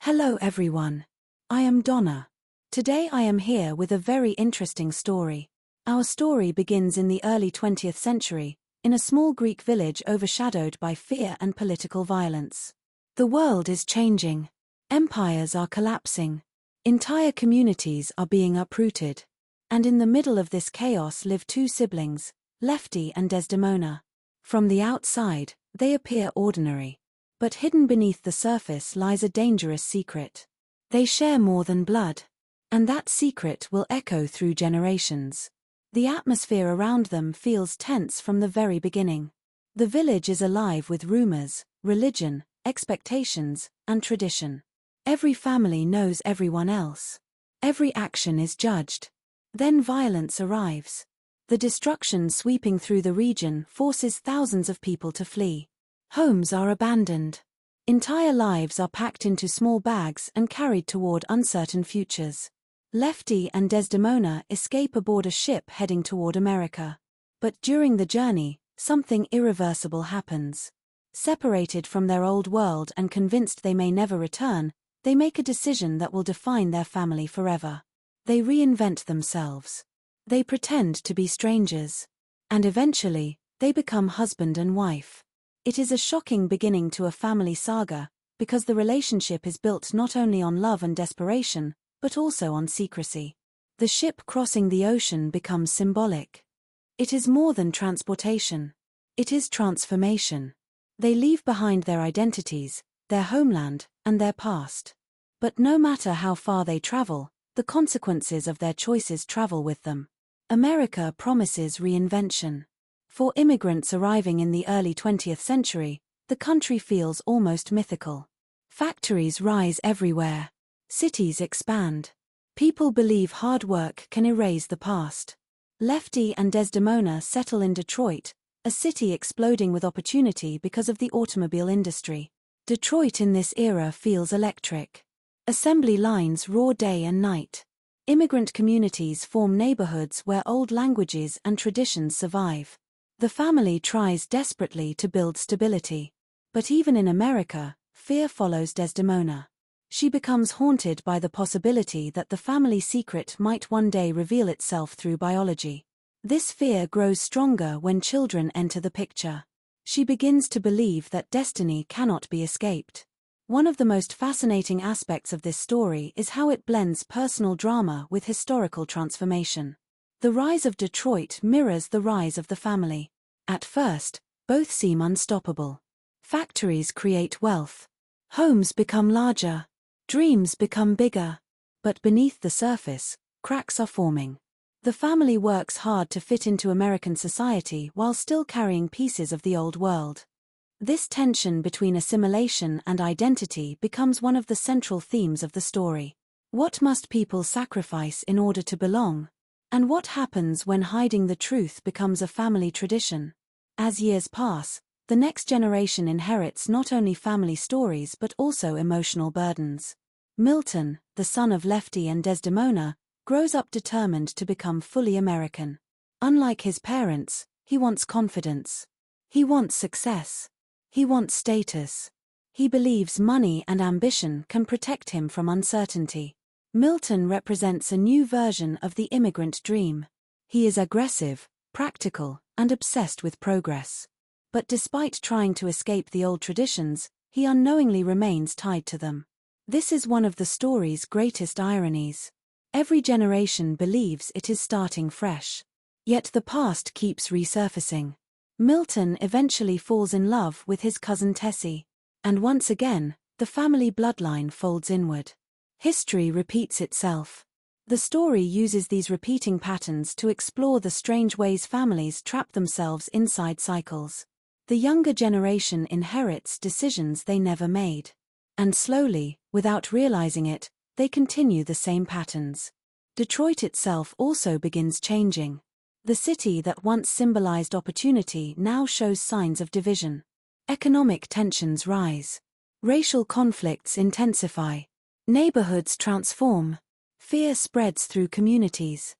Hello everyone. I am Donna. Today I am here with a very interesting story. Our story begins in the early 20th century, in a small Greek village overshadowed by fear and political violence. The world is changing. Empires are collapsing. Entire communities are being uprooted. And in the middle of this chaos live two siblings, Lefty and Desdemona. From the outside, they appear ordinary. But hidden beneath the surface lies a dangerous secret. They share more than blood. And that secret will echo through generations. The atmosphere around them feels tense from the very beginning. The village is alive with rumors, religion, expectations, and tradition. Every family knows everyone else. Every action is judged. Then violence arrives. The destruction sweeping through the region forces thousands of people to flee. Homes are abandoned. Entire lives are packed into small bags and carried toward uncertain futures. Lefty and Desdemona escape aboard a ship heading toward America. But during the journey, something irreversible happens. Separated from their old world and convinced they may never return, they make a decision that will define their family forever. They reinvent themselves. They pretend to be strangers. And eventually, they become husband and wife. It is a shocking beginning to a family saga, because the relationship is built not only on love and desperation, but also on secrecy. The ship crossing the ocean becomes symbolic. It is more than transportation. It is transformation. They leave behind their identities, their homeland, and their past. But no matter how far they travel, the consequences of their choices travel with them. America promises reinvention. For immigrants arriving in the early 20th century, the country feels almost mythical. Factories rise everywhere. Cities expand. People believe hard work can erase the past. Lefty and Desdemona settle in Detroit, a city exploding with opportunity because of the automobile industry. Detroit in this era feels electric. Assembly lines roar day and night. Immigrant communities form neighborhoods where old languages and traditions survive. The family tries desperately to build stability. But even in America, fear follows Desdemona. She becomes haunted by the possibility that the family secret might one day reveal itself through biology. This fear grows stronger when children enter the picture. She begins to believe that destiny cannot be escaped. One of the most fascinating aspects of this story is how it blends personal drama with historical transformation. The rise of Detroit mirrors the rise of the family. At first, both seem unstoppable. Factories create wealth. Homes become larger. Dreams become bigger. But beneath the surface, cracks are forming. The family works hard to fit into American society while still carrying pieces of the old world. This tension between assimilation and identity becomes one of the central themes of the story. What must people sacrifice in order to belong? And what happens when hiding the truth becomes a family tradition? As years pass, the next generation inherits not only family stories but also emotional burdens. Milton, the son of Lefty and Desdemona, grows up determined to become fully American. Unlike his parents, he wants confidence. He wants success. He wants status. He believes money and ambition can protect him from uncertainty. Milton represents a new version of the immigrant dream. He is aggressive, practical, and obsessed with progress. But despite trying to escape the old traditions, he unknowingly remains tied to them. This is one of the story's greatest ironies. Every generation believes it is starting fresh. Yet the past keeps resurfacing. Milton eventually falls in love with his cousin Tessie. And once again, the family bloodline folds inward. History repeats itself. The story uses these repeating patterns to explore the strange ways families trap themselves inside cycles. The younger generation inherits decisions they never made. And slowly, without realizing it, they continue the same patterns. Detroit itself also begins changing. The city that once symbolized opportunity now shows signs of division. Economic tensions rise. Racial conflicts intensify. Neighborhoods transform. Fear spreads through communities.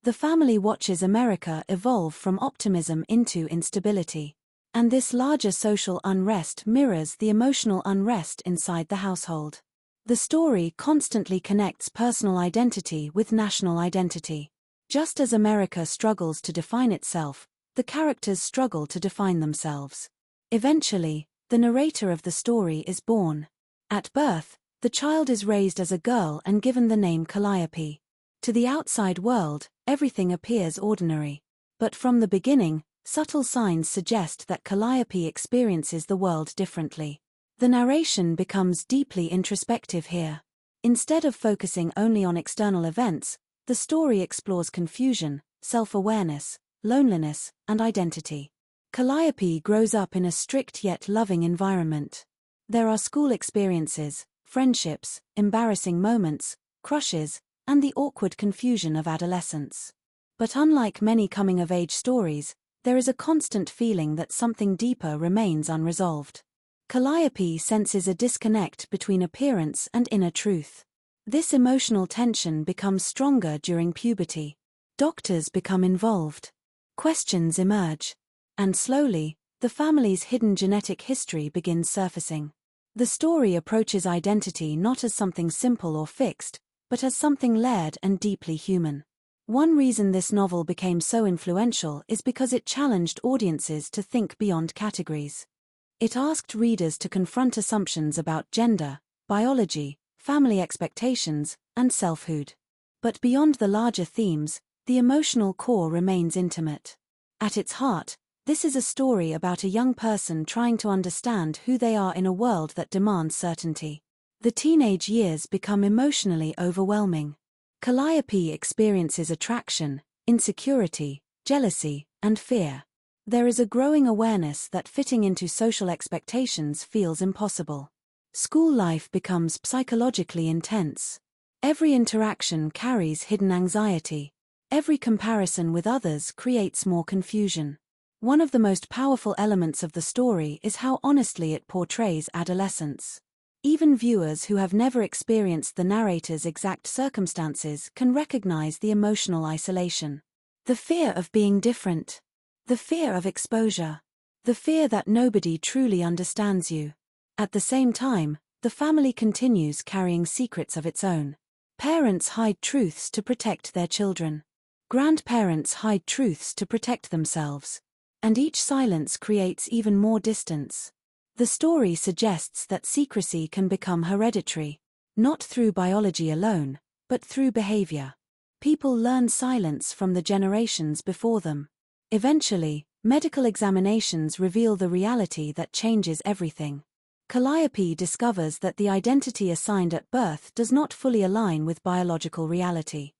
The family watches America evolve from optimism into instability. And this larger social unrest mirrors the emotional unrest inside the household. The story constantly connects personal identity with national identity. Just as America struggles to define itself, the characters struggle to define themselves. Eventually, the narrator of the story is born. At birth, the child is raised as a girl and given the name Calliope. To the outside world, everything appears ordinary. But from the beginning, subtle signs suggest that Calliope experiences the world differently. The narration becomes deeply introspective here. Instead of focusing only on external events, the story explores confusion, self-awareness, loneliness, and identity. Calliope grows up in a strict yet loving environment. There are school experiences, friendships, embarrassing moments, crushes, and the awkward confusion of adolescence. But unlike many coming-of-age stories, there is a constant feeling that something deeper remains unresolved. Calliope senses a disconnect between appearance and inner truth. This emotional tension becomes stronger during puberty. Doctors become involved. Questions emerge. And slowly, the family's hidden genetic history begins surfacing. The story approaches identity not as something simple or fixed, but as something layered and deeply human. One reason this novel became so influential is because it challenged audiences to think beyond categories. It asked readers to confront assumptions about gender, biology, family expectations, and selfhood. But beyond the larger themes, the emotional core remains intimate. At its heart, this is a story about a young person trying to understand who they are in a world that demands certainty. The teenage years become emotionally overwhelming. Calliope experiences attraction, insecurity, jealousy, and fear. There is a growing awareness that fitting into social expectations feels impossible. School life becomes psychologically intense. Every interaction carries hidden anxiety. Every comparison with others creates more confusion. One of the most powerful elements of the story is how honestly it portrays adolescence. Even viewers who have never experienced the narrator's exact circumstances can recognize the emotional isolation. The fear of being different. The fear of exposure. The fear that nobody truly understands you. At the same time, the family continues carrying secrets of its own. Parents hide truths to protect their children. Grandparents hide truths to protect themselves. And each silence creates even more distance. The story suggests that secrecy can become hereditary, not through biology alone, but through behavior. People learn silence from the generations before them. Eventually, medical examinations reveal the reality that changes everything. Calliope discovers that the identity assigned at birth does not fully align with biological reality.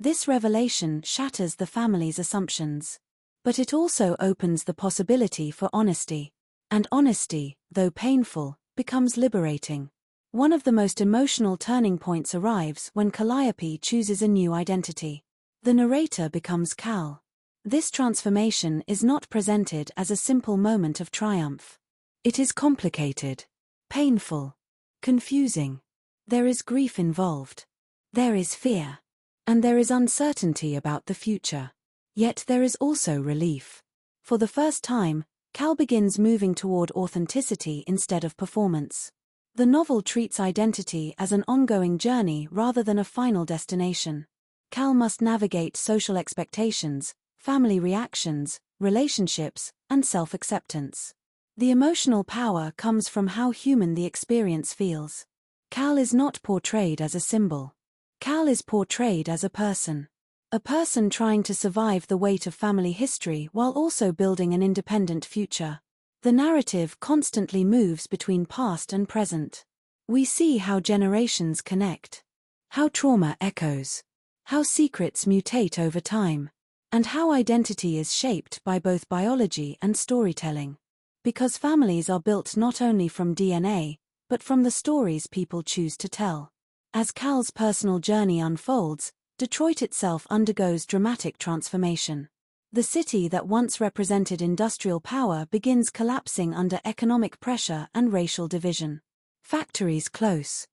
This revelation shatters the family's assumptions. But it also opens the possibility for honesty. And honesty, though painful, becomes liberating. One of the most emotional turning points arrives when Calliope chooses a new identity. The narrator becomes Cal. This transformation is not presented as a simple moment of triumph. It is complicated, painful, confusing. There is grief involved. There is fear. And there is uncertainty about the future. Yet there is also relief. For the first time, Cal begins moving toward authenticity instead of performance. The novel treats identity as an ongoing journey rather than a final destination. Cal must navigate social expectations, family reactions, relationships, and self-acceptance. The emotional power comes from how human the experience feels. Cal is not portrayed as a symbol. Cal is portrayed as a person. A person trying to survive the weight of family history while also building an independent future. The narrative constantly moves between past and present. We see how generations connect, how trauma echoes, how secrets mutate over time, and how identity is shaped by both biology and storytelling. Because families are built not only from DNA, but from the stories people choose to tell. As Cal's personal journey unfolds, Detroit itself undergoes dramatic transformation. The city that once represented industrial power begins collapsing under economic pressure and racial division. Factories close.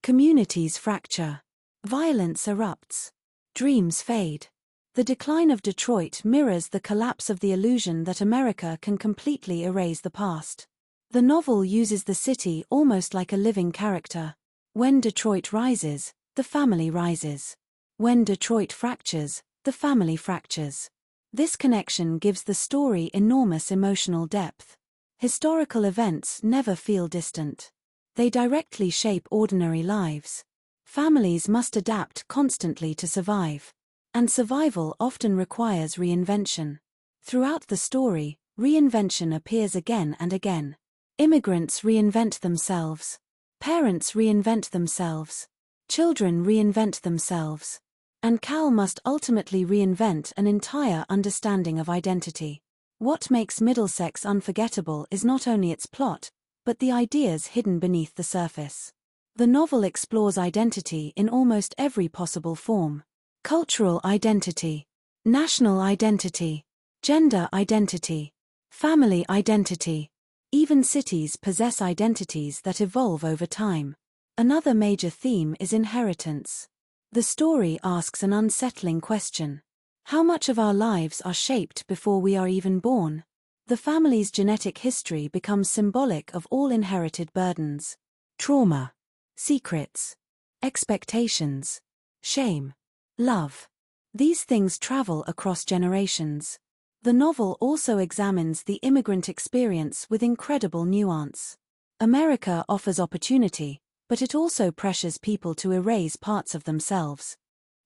Communities fracture. Violence erupts. Dreams fade. The decline of Detroit mirrors the collapse of the illusion that America can completely erase the past. The novel uses the city almost like a living character. When Detroit rises, the family rises. When Detroit fractures, the family fractures. This connection gives the story enormous emotional depth. Historical events never feel distant. They directly shape ordinary lives. Families must adapt constantly to survive. And survival often requires reinvention. Throughout the story, reinvention appears again and again. Immigrants reinvent themselves. Parents reinvent themselves. Children reinvent themselves. And Cal must ultimately reinvent an entire understanding of identity. What makes Middlesex unforgettable is not only its plot, but the ideas hidden beneath the surface. The novel explores identity in almost every possible form. Cultural identity, national identity, gender identity, family identity. Even cities possess identities that evolve over time. Another major theme is inheritance. The story asks an unsettling question. How much of our lives are shaped before we are even born? The family's genetic history becomes symbolic of all inherited burdens. Trauma, secrets, expectations, shame, love. These things travel across generations. The novel also examines the immigrant experience with incredible nuance. America offers opportunity, but it also pressures people to erase parts of themselves.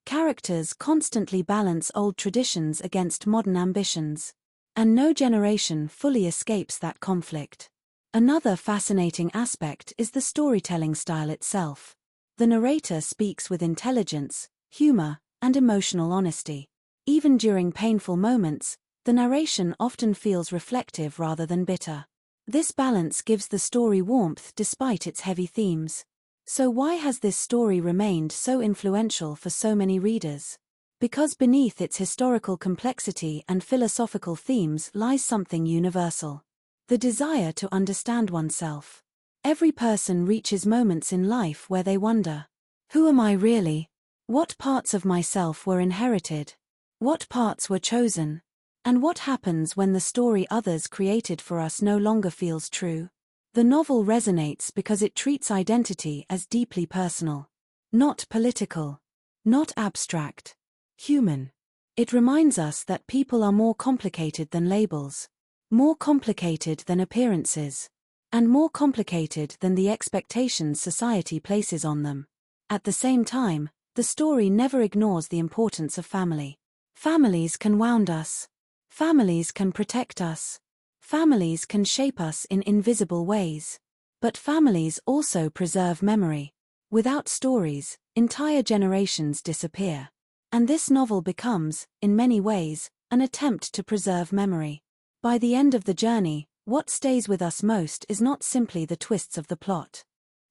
Characters constantly balance old traditions against modern ambitions. And no generation fully escapes that conflict. Another fascinating aspect is the storytelling style itself. The narrator speaks with intelligence, humor, and emotional honesty. Even during painful moments, the narration often feels reflective rather than bitter. This balance gives the story warmth despite its heavy themes. So why has this story remained so influential for so many readers? Because beneath its historical complexity and philosophical themes lies something universal. The desire to understand oneself. Every person reaches moments in life where they wonder, who am I really? What parts of myself were inherited? What parts were chosen? And what happens when the story others created for us no longer feels true? The novel resonates because it treats identity as deeply personal. Not political. Not abstract. Human. It reminds us that people are more complicated than labels. More complicated than appearances. And more complicated than the expectations society places on them. At the same time, the story never ignores the importance of family. Families can wound us. Families can protect us. Families can shape us in invisible ways. But families also preserve memory. Without stories, entire generations disappear. And this novel becomes, in many ways, an attempt to preserve memory. By the end of the journey, what stays with us most is not simply the twists of the plot.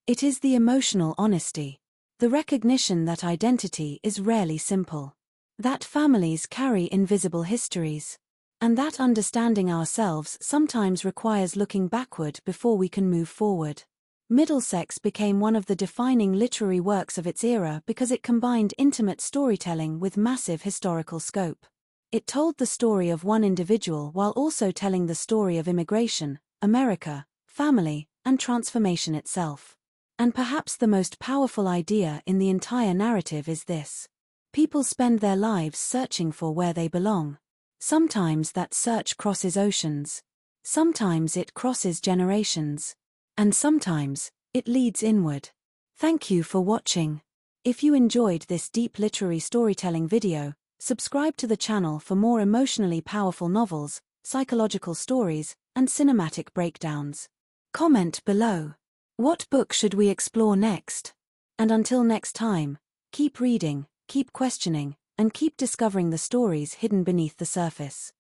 It is the emotional honesty. The recognition that identity is rarely simple. That families carry invisible histories. And that understanding ourselves sometimes requires looking backward before we can move forward. Middlesex became one of the defining literary works of its era because it combined intimate storytelling with massive historical scope. It told the story of one individual while also telling the story of immigration, America, family, and transformation itself. And perhaps the most powerful idea in the entire narrative is this. People spend their lives searching for where they belong. Sometimes that search crosses oceans. Sometimes it crosses generations. And sometimes, it leads inward. Thank you for watching. If you enjoyed this deep literary storytelling video, subscribe to the channel for more emotionally powerful novels, psychological stories, and cinematic breakdowns. Comment below. What book should we explore next? And until next time, keep reading, keep questioning, and keep discovering the stories hidden beneath the surface.